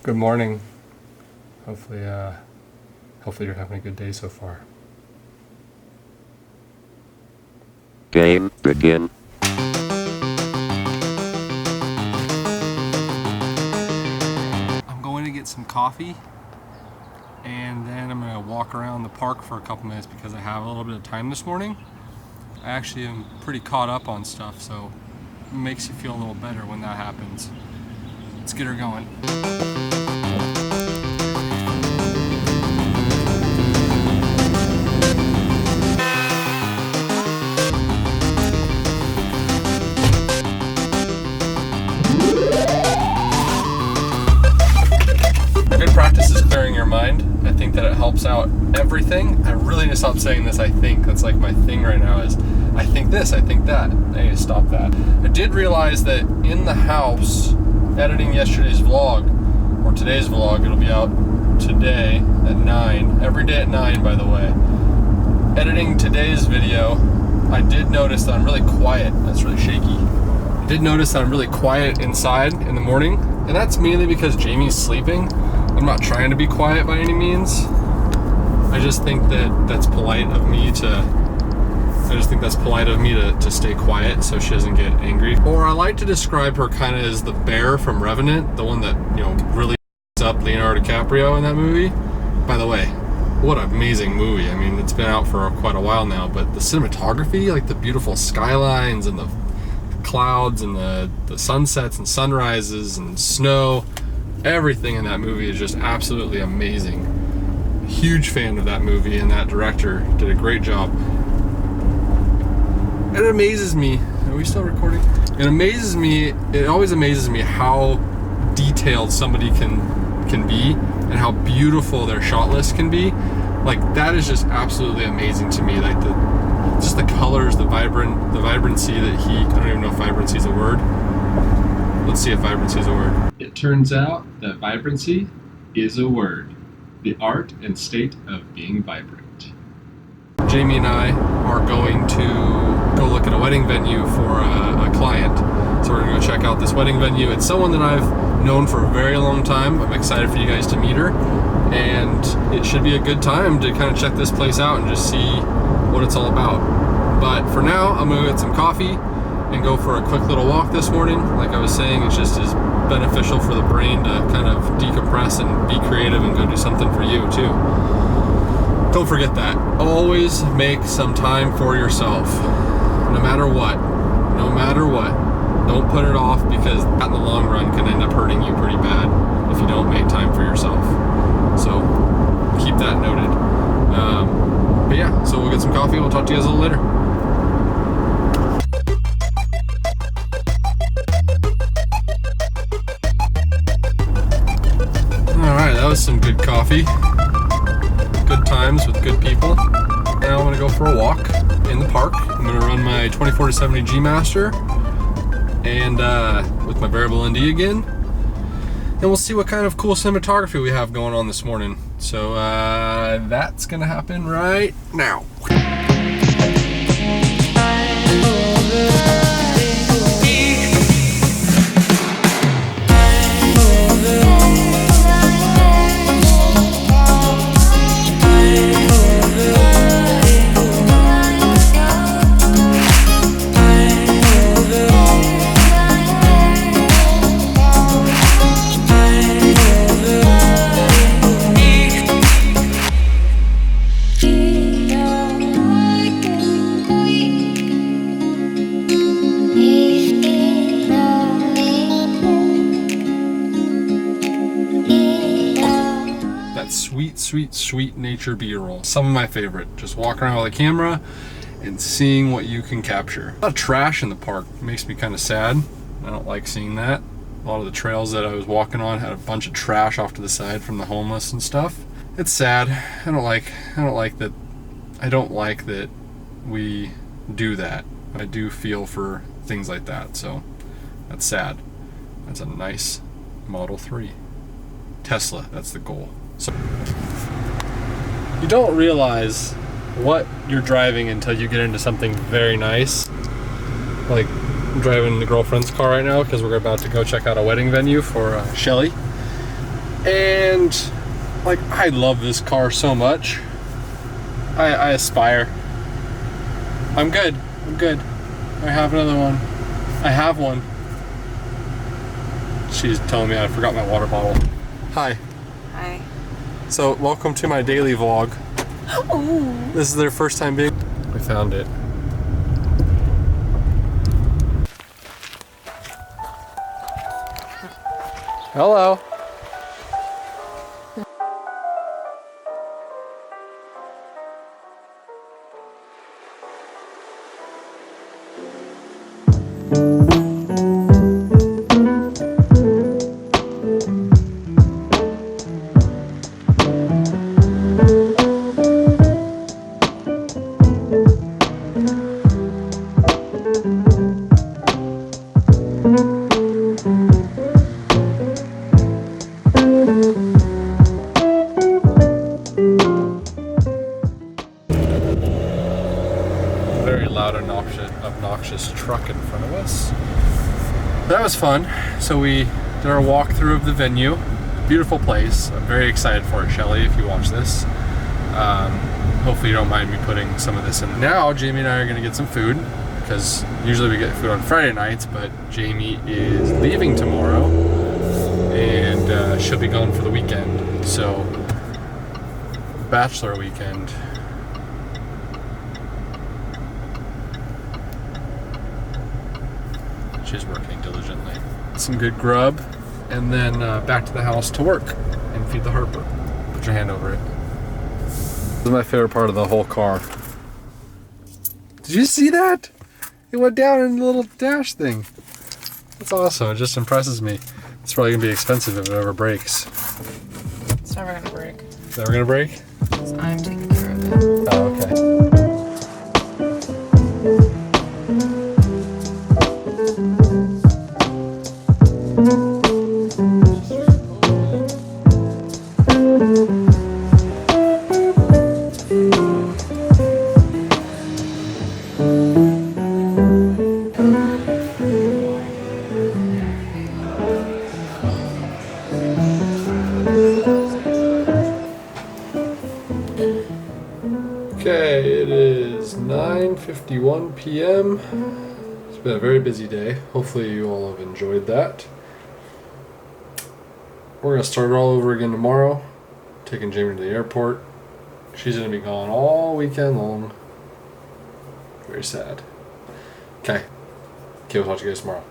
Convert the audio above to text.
Good morning. Hopefully you're having a good day so far. Game begin. I'm going to get some coffee and then I'm going to walk around the park for a couple minutes because I have a little bit of time this morning. I actually am pretty caught up on stuff, so it makes you feel a little better when that happens. Let's get her going. Good practice is clearing your mind. I think that it helps out everything. I really need to stop saying this, I think. That's like my thing right now is, I think this, I think that. I need to stop that. I did realize that in the house, editing yesterday's vlog, or today's vlog, it'll be out today at 9. Every day at 9, by the way. Editing today's video, I did notice that I'm really quiet. That's really shaky. I did notice that I'm really quiet inside in the morning, and that's mainly because Jamie's sleeping. I'm not trying to be quiet by any means. I just think that that's polite of me to stay quiet so she doesn't get angry. Or I like to describe her kind of as the bear from Revenant, the one that, you know, really up Leonardo DiCaprio in that movie. By the way, what an amazing movie. I mean, it's been out for quite a while now, but the cinematography, like the beautiful skylines and the clouds and the sunsets and sunrises and snow, everything in that movie is just absolutely amazing. Huge fan of that movie, and that director did a great job. It amazes me, are we still recording? It always amazes me how detailed somebody can be and how beautiful their shot list can be. Like, that is just absolutely amazing to me. Like just the colors, the vibrancy that I don't even know if vibrancy is a word. Let's see if vibrancy is a word. It turns out that vibrancy is a word. The art and state of being vibrant. Jamie and I are going to go look at a wedding venue for a client. So we're gonna go check out this wedding venue. It's someone that I've known for a very long time. I'm excited for you guys to meet her. And it should be a good time to kind of check this place out and just see what it's all about. But for now, I'm gonna go get some coffee and go for a quick little walk this morning. Like I was saying, it's just as beneficial for the brain to kind of decompress and be creative and go do something for you too. Don't forget that. Always make some time for yourself. No matter what. No matter what. Don't put it off, because that in the long run can end up hurting you pretty bad if you don't make time for yourself. So keep that noted. But yeah, so we'll get some coffee and we'll talk to you guys a little later. Alright, that was some good coffee. Good times with good people. Now I'm going to go for a walk in the park. I'm going to run my 24-70 G Master and with my variable ND again. And we'll see what kind of cool cinematography we have going on this morning. So that's going to happen right now. Sweet nature B-roll. Some of my favorite. Just walking around with a camera and seeing what you can capture. A lot of trash in the park. It makes me kind of sad. I don't like seeing that. A lot of the trails that I was walking on had a bunch of trash off to the side from the homeless and stuff. It's sad. I don't like that we do that. I do feel for things like that, so that's sad. That's a nice Model 3. Tesla, that's the goal. So you don't realize what you're driving until you get into something very nice. Like, I'm driving the girlfriend's car right now because we're about to go check out a wedding venue for Shelly. And like, I love this car so much. I aspire. I'm good. I have another one. I have one. She's telling me I forgot my water bottle. Hi. Hi. So, welcome to my daily vlog. Ooh. This is their first time being. We found it. Hello. Very loud, obnoxious truck in front of us. That was fun. So we did our walkthrough of the venue. Beautiful place. I'm very excited for it, Shelly, if you watch this. Hopefully you don't mind me putting some of this in. Now, Jamie and I are gonna get some food, because usually we get food on Friday nights, but Jamie is leaving tomorrow, and she'll be gone for the weekend. So, bachelor weekend. She's working diligently. Some good grub, and then back to the house to work and feed the Harper. Put your hand over it. This is my favorite part of the whole car. Did you see that? It went down in the little dash thing. That's awesome. It just impresses me. It's probably gonna be expensive if it ever breaks. It's never gonna break. It's never gonna break? I'm taking care of it. Oh, okay. Okay, it is 9:51 p.m. It's been a very busy day. Hopefully you all have enjoyed that. We're going to start it all over again tomorrow. Taking Jamie to the airport. She's going to be gone all weekend long. Very sad. Okay. We'll talk to you guys tomorrow.